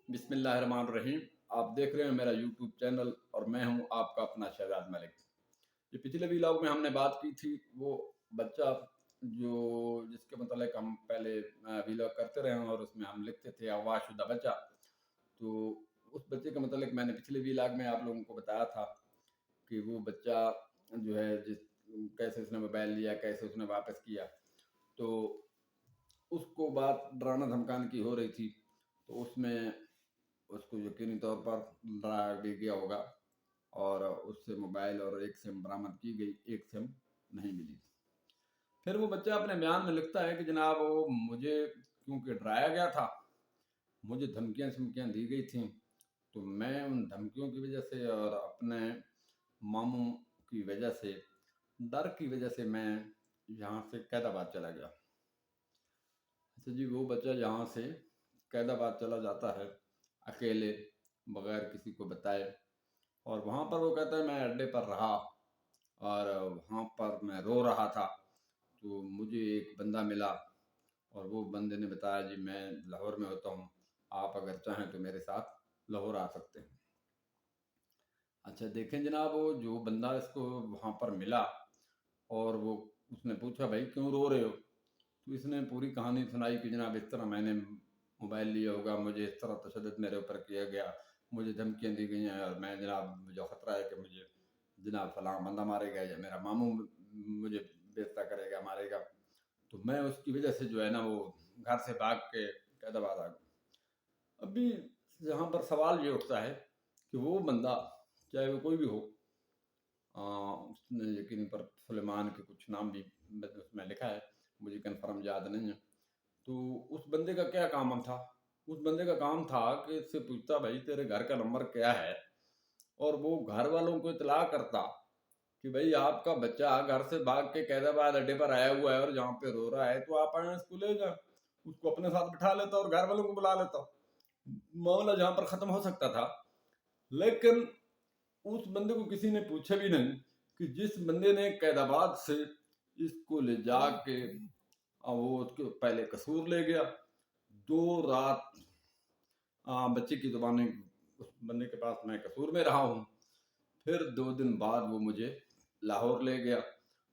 بسم اللہ الرحمن الرحیم۔ آپ دیکھ رہے ہیں میرا یوٹیوب چینل اور میں ہوں آپ کا اپنا شہزاد ملک۔ یہ پچھلے ویلاگ میں ہم نے بات کی تھی وہ بچہ جس کے متعلق ہم پہلے ویلاگ کرتے رہے ہیں اور اس میں ہم لکھتے تھے اغوا شدہ بچہ۔ تو اس بچے کے متعلق میں نے پچھلے ویلاگ میں آپ لوگوں کو بتایا تھا کہ وہ بچہ جو ہے کیسے اس نے موبائل لیا، کیسے اس نے واپس کیا، تو اس کو بات ڈرانا دھمکانے کی ہو رہی تھی، تو اس میں اس کو یقینی طور پر ڈرایا بھی گیا ہوگا اور اس سے موبائل اور ایک سم برآمد کی گئی، ایک سم نہیں ملی۔ پھر وہ بچہ اپنے بیان میں لکھتا ہے کہ جناب وہ مجھے کیونکہ ڈرایا گیا تھا، مجھے دھمکیاں دی گئی تھیں، تو میں ان دھمکیوں کی وجہ سے اور اپنے ماموں کی وجہ سے، ڈر کی وجہ سے میں یہاں سے قید آباد چلا گیا۔ اچھا جی، وہ بچہ یہاں سے قید آباد چلا جاتا ہے اکیلے، بغیر کسی کو بتائے، اور وہاں پر وہ کہتا ہے میں اڈے پر رہا اور وہاں پر میں رو رہا تھا، تو مجھے ایک بندہ ملا اور وہ بندے نے بتایا جی میں لاہور میں ہوتا ہوں، آپ اگر چاہیں تو میرے ساتھ لاہور آ سکتے ہیں۔ اچھا دیکھیں جناب، وہ جو بندہ اس کو وہاں پر ملا اور اس نے پوچھا بھائی کیوں رو رہے ہو، تو اس نے پوری کہانی سنائی کہ جناب اس طرح میں نے موبائل لیا ہوگا، مجھے اس طرح تشدد میرے اوپر کیا گیا، مجھے دھمکیاں دی گئی ہیں اور میں جناب مجھے خطرہ ہے کہ مجھے جناب فلاں بندہ مارے گا یا میرا ماموں مجھے بےزتا کرے گا، مارے گا، تو میں اس کی وجہ سے جو ہے نا وہ گھر سے بھاگ کے قید آباد آ گیا۔ ابھی یہاں پر سوال یہ اٹھتا ہے کہ وہ بندہ چاہے وہ کوئی بھی ہو، اس نے یقین پر سلیمان کے کچھ نام بھی اس میں لکھا ہے، مجھے کنفرم یاد نہیں ہے، تو اس بندے کا کیا کام تھا؟ اس بندے کا کام تھا کہ اس سے پوچھتا بھائی تیرے گھر کا نمبر کیا ہے، اور وہ گھر والوں کو اطلاع کرتا کہ بھائی آپ کا بچہ گھر سے بھاگ کے قید آباد اڈے پر آیا ہوا ہے اور جہاں پہ رو رہا ہے، تو آپ آئیں اس کو لے جائیں۔ اس کو اپنے ساتھ بٹھا لیتا اور گھر والوں کو بلا لیتا، معاملہ جہاں پر ختم ہو سکتا تھا۔ لیکن اس بندے کو کسی نے پوچھا بھی نہیں کہ جس بندے نے قید آباد سے اس کو لے جا کے وہ اس کو پہلے قصور لے گیا، 2 رات بچے کی زبانیں اس بندے کے پاس میں قصور میں رہا ہوں، پھر 2 دن بعد وہ مجھے لاہور لے گیا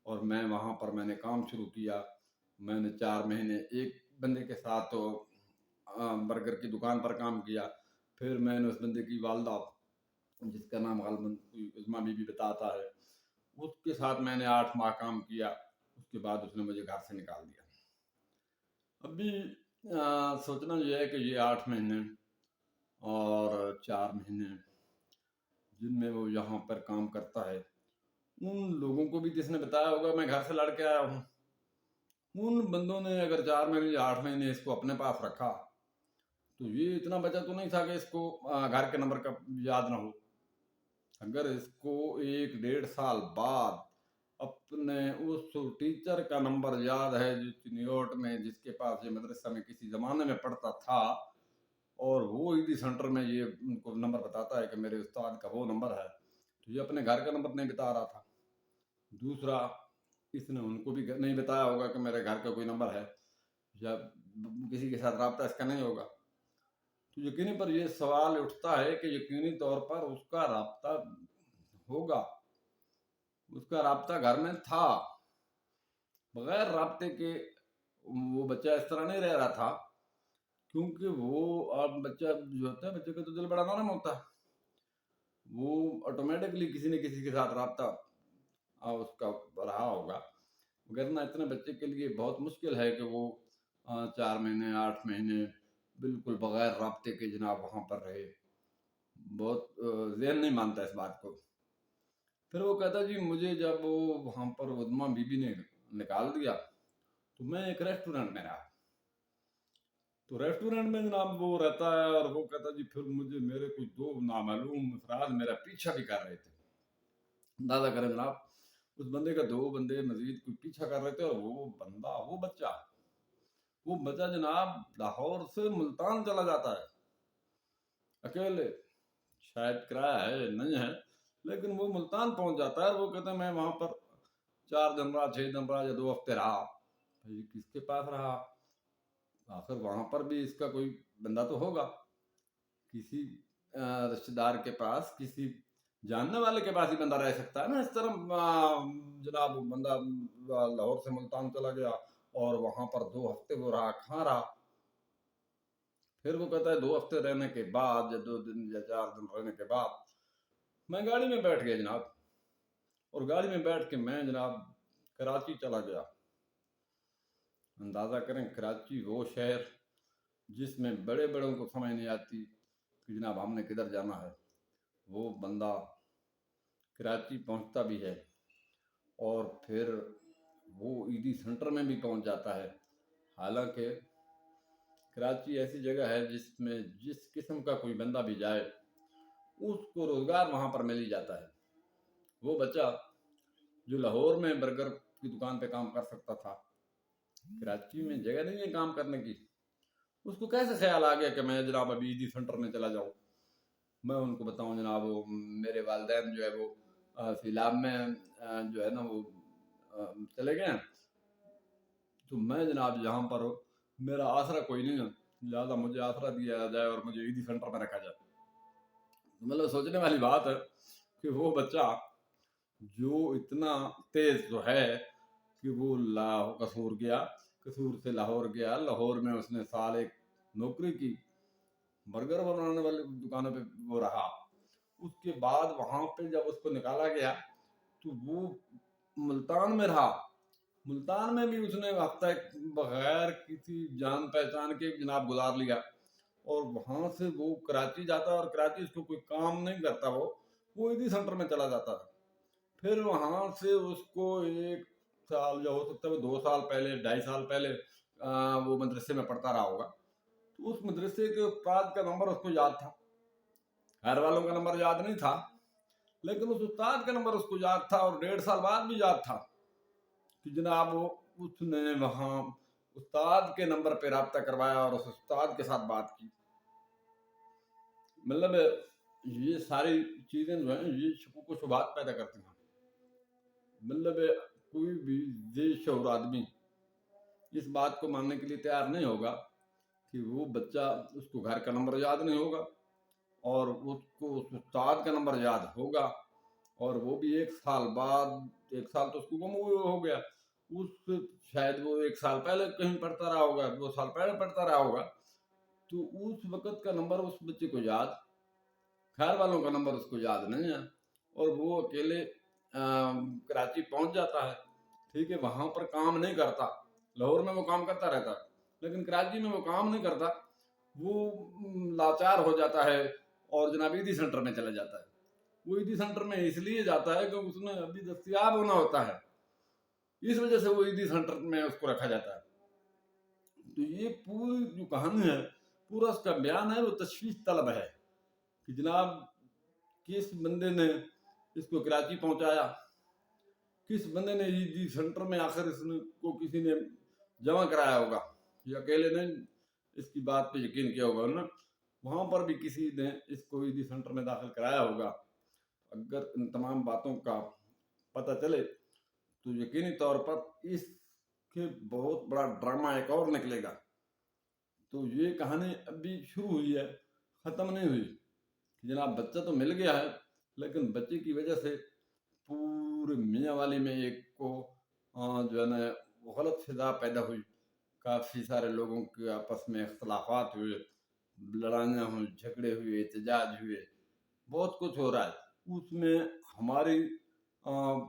اور میں وہاں پر میں نے کام شروع کیا۔ میں نے 4 مہینے ایک بندے کے ساتھ برگر کی دکان پر کام کیا، پھر میں نے اس بندے کی والدہ جس کا نام غالباً عظمیٰ بی بی بتاتا ہے، اس کے ساتھ میں نے 8 ماہ کام کیا، اس کے بعد اس نے مجھے گھر سے نکال دیا۔ ابھی سوچنا یہ ہے کہ یہ 8 مہینے اور 4 مہینے جن میں وہ یہاں پر کام کرتا ہے، ان لوگوں کو بھی جس نے بتایا ہوگا میں گھر سے لڑ کے آیا ہوں، ان بندوں نے اگر 4 مہینے یا 8 مہینے اس کو اپنے پاس رکھا تو یہ اتنا بچہ تو نہیں تھا کہ اس کو گھر کے نمبر کا یاد نہ ہو۔ اگر اس کو 1-1.5 سال بعد اپنے اس ٹیچر کا نمبر یاد ہے جو چنیوٹ میں جس کے پاس یہ مدرسہ میں کسی زمانے میں پڑھتا تھا، اور وہ ایڈی سینٹر میں یہ ان کو نمبر بتاتا ہے کہ میرے استاد کا وہ نمبر ہے، تو یہ اپنے گھر کا نمبر نہیں بتا رہا تھا۔ دوسرا، اس نے ان کو بھی نہیں بتایا ہوگا کہ میرے گھر کا کوئی نمبر ہے یا کسی کے ساتھ رابطہ اس کا نہیں ہوگا، تو یقینی پر یہ سوال اٹھتا ہے کہ یقینی طور پر اس کا رابطہ ہوگا، اس کا رابطہ گھر میں تھا، بغیر رابطے کے وہ بچہ اس طرح نہیں رہ رہا تھا، کیونکہ وہ بچہ جو ہوتا ہے بچے کا تو دل بڑا نرم ہوتا ہے، وہ آٹومیٹکلی کسی نہ کسی کے ساتھ رابطہ اس کا رہا ہوگا، وگرنہ اتنے بچے کے لیے بہت مشکل ہے کہ وہ 4 مہینے 8 مہینے بالکل بغیر رابطے کے جناب وہاں پر رہے، بہت ذہن نہیں مانتا اس بات کو۔ پھر وہ کہتا جی مجھے جب وہ وہاں پر عظمیٰ بی بی نے نکال دیا تو میں ایک ریسٹورنٹ میں رہا، تو ریسٹورنٹ میں جناب وہ رہتا ہے اور وہ کہتا جی پھر مجھے میرے کچھ 2 نامعلوم افراد میرا پیچھا بھی کر رہے تھے، اندازہ کریں جناب، اس بندے کا 2 بندے مزید کوئی پیچھا کر رہے تھے، اور وہ بچہ جناب لاہور سے ملتان چلا جاتا ہے اکیلے، شاید کرایہ ہے نہیں ہے لیکن وہ ملتان پہنچ جاتا ہے، اور وہ کہتے ہیں میں وہاں پر 4 دن رہا، 6 دن رہا یا 2 ہفتے رہا۔ بھائی کس کے پاس رہا؟ آخر وہاں پر بھی اس کا کوئی بندہ تو ہوگا، کسی رشتے دار کے پاس، کسی جاننے والے کے پاس ہی بندہ رہ سکتا ہے نا. اس طرح جناب بندہ لاہور سے ملتان چلا گیا اور وہاں پر 2 ہفتے وہ رہا، کہاں رہا. پھر وہ کہتا ہے 2 ہفتے رہنے کے بعد یا 2 دن یا 4 دن رہنے کے بعد میں گاڑی میں بیٹھ گیا جناب، اور گاڑی میں بیٹھ کے میں جناب کراچی چلا گیا. اندازہ کریں کراچی وہ شہر جس میں بڑے بڑوں کو سمجھ نہیں آتی کہ جناب ہم نے کدھر جانا ہے. وہ بندہ کراچی پہنچتا بھی ہے اور پھر وہ ایدی سینٹر میں بھی پہنچ جاتا ہے. حالانکہ کراچی ایسی جگہ ہے جس میں جس قسم کا کوئی بندہ بھی جائے اس کو روزگار وہاں پر مل ہی جاتا ہے. وہ بچہ جو لاہور میں برگر کی دکان پہ کام کر سکتا تھا، کراچی میں جگہ نہیں ہے کام کرنے کی، اس کو کیسے خیال آ گیا کہ میں جناب ابھی ایدی سینٹر میں چلا جاؤں. میں ان کو بتاؤں جناب میرے والدین جو ہے وہ سیلاب میں جو ہے نا وہ چلے گئے ہیں، تو میں جناب یہاں پر میرا آسرا کوئی نہیں ہے، لہٰذا مجھے آسرا دیا جائے اور مجھے ایدی سینٹر میں رکھا جائے. مطلب سوچنے والی بات ہے کہ وہ بچہ جو اتنا تیز جو ہے کہ وہ قصور گیا، قصور سے لاہور گیا، لاہور میں اس نے سال 1 نوکری کی، برگر بنانے والی دکانوں پہ وہ رہا. اس کے بعد وہاں پہ جب اس کو نکالا گیا تو وہ ملتان میں رہا. ملتان میں بھی اس نے ہفتہ بغیر کسی جان پہچان کے جناب گزار لیا، اور وہاں سے وہ کراچی جاتا اور کراچی اس کو کوئی کام نہیں کرتا، وہ ایدی سینٹر میں چلا جاتا تھا. پھر وہاں سے اس کو 1 سال یا ہو سکتا ہے 2 سال پہلے 2.5 سال پہلے وہ مدرسے میں پڑھتا رہا ہوگا. تو اس مدرسے کے استاد کا نمبر اس کو یاد تھا. گھر والوں کا نمبر یاد نہیں تھا، لیکن اس استاد کا نمبر اس کو یاد تھا، اور 1.5 سال بعد بھی یاد تھا کہ جناب اس نے وہاں استاد کے نمبر پہ رابطہ کروایا اور اس استاد کے ساتھ بات کی. مطلب یہ ساری چیزیں جو ہیں یہ شکوک و شبہات پیدا کرتی ہیں. مطلب کوئی بھی ذی شعور آدمی اس بات کو ماننے کے لیے تیار نہیں ہوگا کہ وہ بچہ اس کو گھر کا نمبر یاد نہیں ہوگا اور اس کو اس استاد کا نمبر یاد ہوگا، اور وہ بھی 1 سال بعد. 1 سال تو اس کو گم ہوئے ہو گیا، اس شاید وہ 1 سال پہلے کہیں پڑھتا رہا ہوگا، 2 سال پہلے پڑھتا رہا ہوگا، تو اس وقت کا نمبر اس بچے کو یاد، گھر والوں کا نمبر اس کو یاد نہیں ہے، اور وہ اکیلے کراچی پہنچ جاتا ہے. ٹھیک ہے، وہاں پر کام نہیں کرتا، لاہور میں وہ کام کرتا رہتا ہے، لیکن کراچی میں وہ کام نہیں کرتا. وہ لاچار ہو جاتا ہے اور جناب ایدی سینٹر میں چلا جاتا ہے. وہ ایدی سینٹر میں اس لیے جاتا ہے کہ اس میں ابھی دستیاب ہونا ہوتا ہے، اس وجہ سے وہ ایدی سینٹر میں اس کو رکھا جاتا ہے. تو یہ پوری جو کہانی ہے، پورا اس کا بیان ہے وہ تشویش طلب ہے کہ جناب کس بندے نے اس کو کراچی پہنچایا، کس بندے نے ایدی سینٹر میں آخر اس کو کسی نے جمع کرایا ہوگا. یہ اکیلے نے اس کی بات پہ یقین کیا ہوگا نا، وہاں پر بھی کسی نے اس کو ایدی سینٹر میں داخل کرایا ہوگا. اگر ان تمام باتوں کا پتہ چلے تو یقینی طور پر اس کے بہت بڑا ڈرامہ ایک اور نکلے گا. تو یہ کہانی ابھی شروع ہوئی ہے، ختم نہیں ہوئی. جناب بچہ تو مل گیا ہے، لیکن بچے کی وجہ سے پورے میاں والی میں ایک کو جو ہے نا غلط فضا پیدا ہوئی. کافی سارے لوگوں کے آپس میں اختلافات ہوئے، لڑائیاں ہوئی، جھگڑے ہوئے، احتجاج ہوئے، بہت کچھ ہو رہا ہے. اس میں ہماری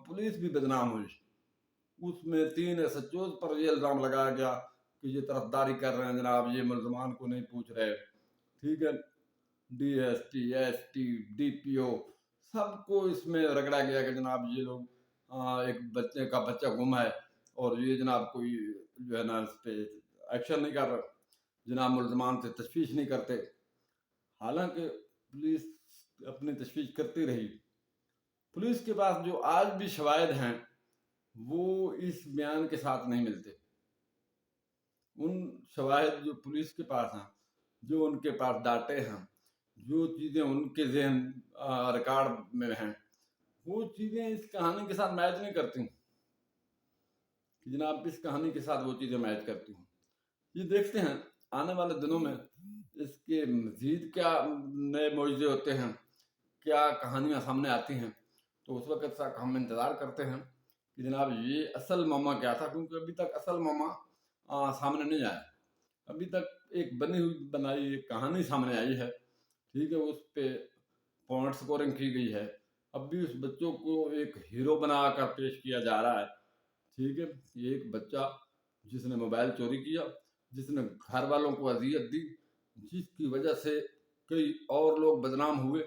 پولیس بھی بدنام ہوئی. اس میں 3 SHOs پر یہ الزام لگایا گیا کہ یہ طرفداری کر رہے ہیں جناب، یہ ملزمان کو نہیں پوچھ رہے. ٹھیک ہے، DST ST DPO سب کو اس میں رگڑا گیا کہ جناب یہ لوگ ایک بچے کا بچہ گم ہے اور یہ جناب کوئی جو ہے نا اس پہ ایکشن نہیں کر رہا، جناب ملزمان سے تشویش نہیں کرتے. حالانکہ پولیس اپنی تشویش کرتی رہی. پولیس کے پاس جو آج بھی شواہد ہیں وہ اس بیان کے ساتھ نہیں ملتے. ان شواہد جو پولیس کے پاس ہیں، جو ان کے پاس ڈاٹے ہیں، جو چیزیں ان کے ذہن ریکارڈ میں ہیں، وہ چیزیں اس کہانی کے ساتھ میچ نہیں کرتی کہ جناب اس کہانی کے ساتھ وہ چیزیں میچ کرتی ہوں. یہ دیکھتے ہیں آنے والے دنوں میں اس کے مزید کیا نئے معجزے ہوتے ہیں، کیا کہانیاں سامنے آتی ہیں، تو اس وقت تک ہم انتظار کرتے ہیں کہ جناب یہ اصل ماما کیا تھا، کیونکہ ابھی تک اصل ماما سامنے نہیں آیا۔ ابھی تک ایک بنی ہوئی بنائی ایک کہانی سامنے آئی ہے، ٹھیک ہے، اس پہ پوائنٹ سکورنگ کی گئی ہے، اب بھی اس بچوں کو ایک ہیرو بنا کر پیش کیا جا رہا ہے، ٹھیک ہے۔ یہ ایک بچہ جس نے موبائل چوری کیا، جس نے گھر والوں کو اذیت دی، جس کی وجہ سے کئی اور لوگ بدنام ہوئے،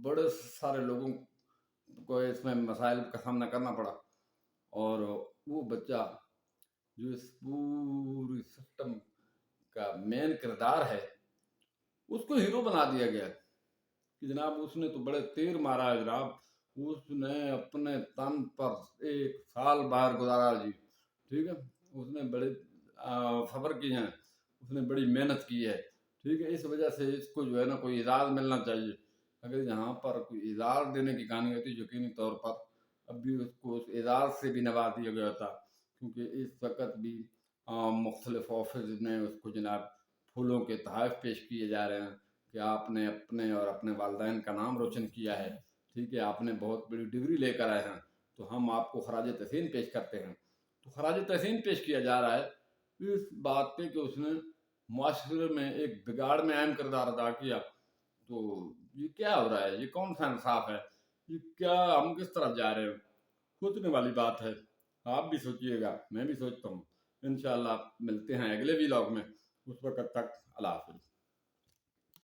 بڑے سارے لوگوں کو اس میں مسائل کا سامنا کرنا پڑا، اور وہ بچہ جو اس پوری سسٹم کا مین کردار ہے، اس کو ہیرو بنا دیا گیا کہ جناب اس نے تو بڑے تیر مارا ہے جناب، اس نے اپنے تن پر 1 سال باہر گزارا جی، ٹھیک ہے، اس نے بڑے صبر کی ہیں، اس نے بڑی محنت کی ہے، ٹھیک ہے، اس وجہ سے اس کو جو ہے نا کوئی اعزاز ملنا چاہیے۔ اگر یہاں پر کوئی اعزاز دینے کی کہانی ہوتی، یقینی طور پر اب بھی اس کو اس اعزاز سے بھی نواز دیا گیا تھا، کیونکہ اس وقت بھی مختلف آفس میں اس کو جناب پھولوں کے تحائف پیش کیے جا رہے ہیں کہ آپ نے اپنے اور اپنے والدین کا نام روشن کیا ہے، ٹھیک ہے، آپ نے بہت بڑی ڈگری لے کر آئے ہیں، تو ہم آپ کو خراج تحسین پیش کرتے ہیں۔ تو خراج تحسین پیش کیا جا رہا ہے اس بات پہ کہ اس نے معاشرے میں ایک بگاڑ میں اہم کردار ادا کیا۔ تو یہ کیا ہو رہا ہے، یہ کون سا انصاف ہے، یہ کیا، ہم کس طرف جا رہے ہیں؟ سوچنے والی بات ہے، آپ بھی سوچئے گا، میں بھی سوچتا ہوں۔ انشاءاللہ ملتے ہیں اگلے ویلاگ میں، اس وقت تک اللہ حافظ۔